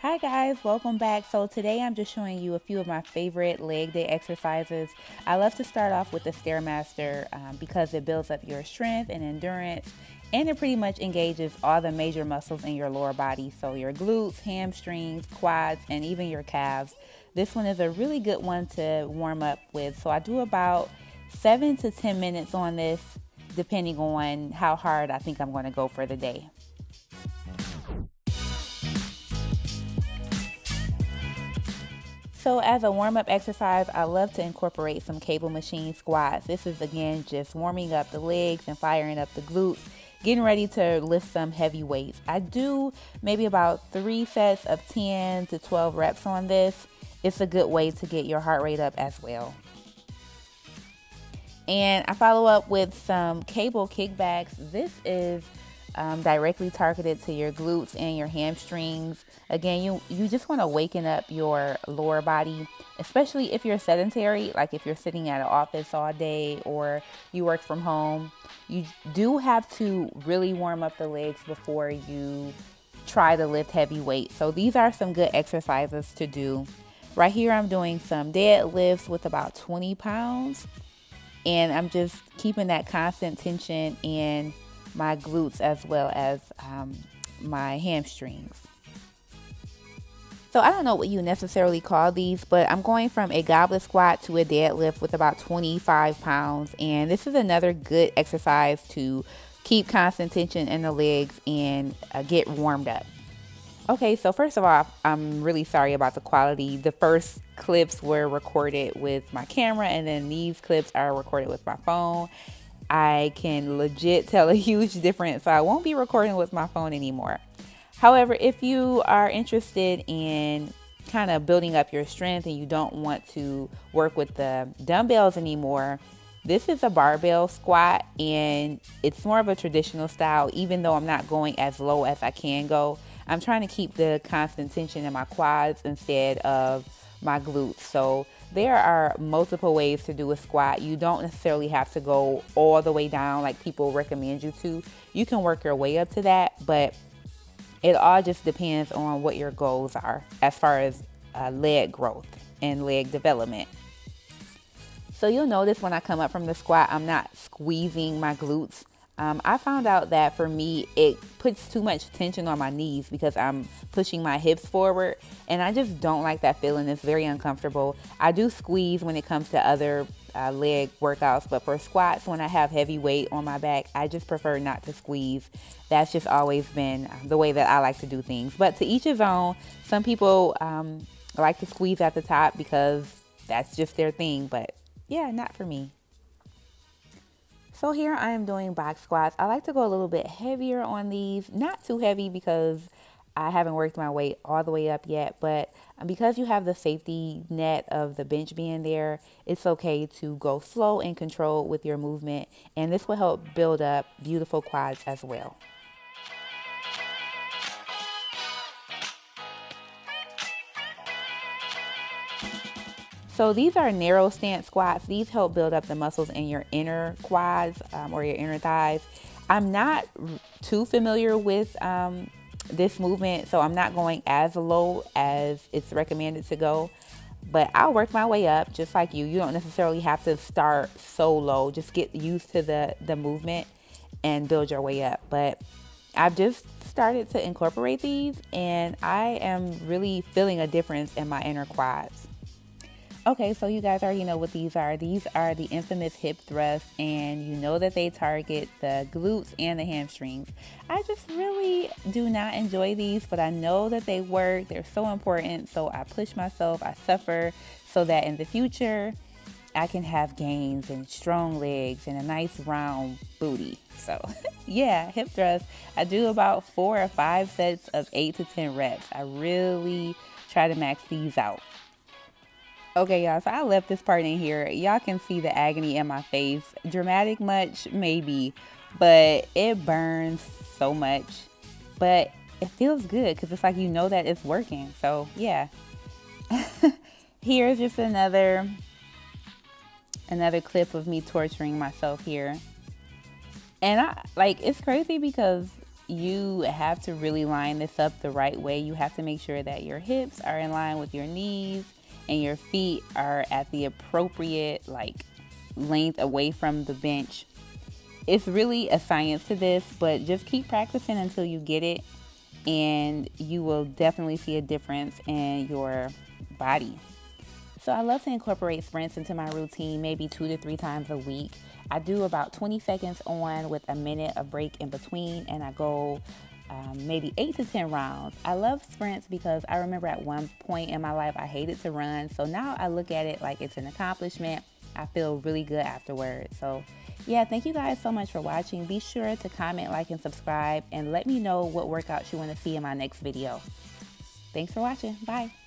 Hi guys, welcome back. So today I'm just showing you a few of my favorite leg day exercises. I love to start off with the Stairmaster because it builds up your strength and endurance, and it pretty much engages all the major muscles in your lower body. So your glutes, hamstrings, quads, and even your calves. This one is a really good one to warm up with. So I do about 7 to 10 minutes on this depending on how hard I think I'm going to go for the day. So as a warm-up exercise, I love to incorporate some cable machine squats. This is again just warming up the legs and firing up the glutes, getting ready to lift some heavy weights. I do maybe about 3 sets of 10 to 12 reps on this. It's a good way to get your heart rate up as well. And I follow up with some cable kickbacks. This is directly targeted to your glutes and your hamstrings. Again, you just want to waken up your lower body, especially if you're sedentary, like if you're sitting at an office all day or you work from home. You do have to really warm up the legs before you try to lift heavy weight. So these are some good exercises to do. Right here, I'm doing some deadlifts with about 20 pounds. And I'm just keeping that constant tension in my glutes as well as my hamstrings. So I don't know what you necessarily call these, but I'm going from a goblet squat to a deadlift with about 25 pounds. And this is another good exercise to keep constant tension in the legs and get warmed up. Okay, so first of all, I'm really sorry about the quality. The first clips were recorded with my camera, and then these clips are recorded with my phone. I can legit tell a huge difference, so I won't be recording with my phone anymore. However, if you are interested in kind of building up your strength and you don't want to work with the dumbbells anymore, this is a barbell squat, and it's more of a traditional style, even though I'm not going as low as I can go. I'm trying to keep the constant tension in my quads instead of my glutes. So there are multiple ways to do a squat. You don't necessarily have to go all the way down like people recommend you to. You can work your way up to that, but it all just depends on what your goals are as far as leg growth and leg development. So you'll notice when I come up from the squat, I'm not squeezing my glutes. I found out that for me, it puts too much tension on my knees because I'm pushing my hips forward, and I just don't like that feeling. It's very uncomfortable. I do squeeze when it comes to other leg workouts, but for squats, when I have heavy weight on my back, I just prefer not to squeeze. That's just always been the way that I like to do things. But to each his own. Some people like to squeeze at the top because that's just their thing, but yeah, not for me. So here I am doing box squats. I like to go a little bit heavier on these, not too heavy because I haven't worked my weight all the way up yet, but because you have the safety net of the bench being there, it's okay to go slow and controlled with your movement, and this will help build up beautiful quads as well. So these are narrow stance squats. These help build up the muscles in your inner quads or your inner thighs. I'm not too familiar with this movement, so I'm not going as low as it's recommended to go. But I'll work my way up just like you. You don't necessarily have to start so low. Just get used to the movement and build your way up. But I've just started to incorporate these, and I am really feeling a difference in my inner quads. Okay, so you guys already know what these are. These are the infamous hip thrusts, and you know that they target the glutes and the hamstrings. I just really do not enjoy these, but I know that they work. They're so important, so I push myself, I suffer, so that in the future, I can have gains and strong legs and a nice round booty. So yeah, hip thrusts. I do about 4 or 5 sets of 8 to 10 reps. I really try to max these out. Okay, y'all, so I left this part in here. Y'all can see the agony in my face. Dramatic much? Maybe, but it burns so much. But it feels good because it's like you know that it's working. So, yeah. Here's just another clip of me torturing myself here. And it's crazy because you have to really line this up the right way. You have to make sure that your hips are in line with your knees and your feet are at the appropriate length away from the bench. It's really a science to this, but just keep practicing until you get it, and you will definitely see a difference in your body. So I love to incorporate sprints into my routine, maybe 2 to 3 times a week. I do about 20 seconds on with a minute of break in between, and I go maybe 8 to 10 rounds. I love sprints because I remember at one point in my life I hated to run. So now I look at it like it's an accomplishment. I feel really good afterwards. So yeah, thank you guys so much for watching. Be sure to comment, like, and subscribe, and let me know what workouts you want to see in my next video. Thanks for watching. Bye.